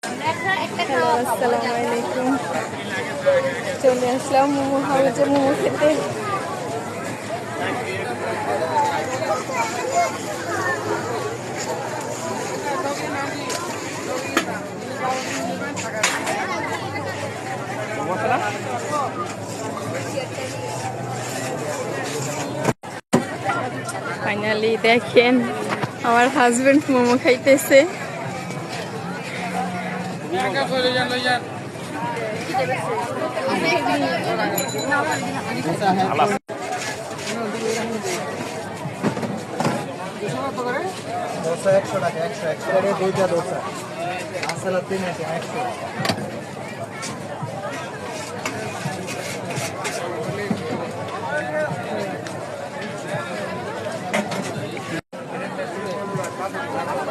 Hello, আসসালামু আলাইকুম। চলে আসলাম মোমো হাউসে মোমো খেতে। ফাইনালি দেখেন আমার হাজবেন্ড মোমো খাইতেছে। দোসা 100 টাকা, 100 টাকা দুইটা দোসা। আসলে 3 আছে 100।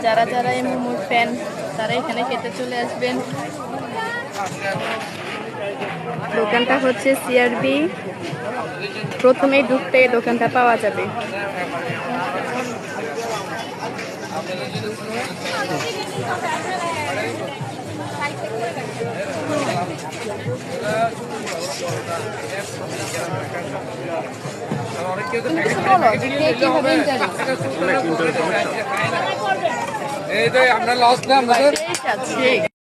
যারা যারা এই মোমোর ফ্যান তারা এখানে খেতে চলে আসবেন। দোকানটা হচ্ছে সিআরবি, প্রথমেই ঢুকতে দোকানটা পাওয়া যাবে। এই যে আমরা লস না আমাদের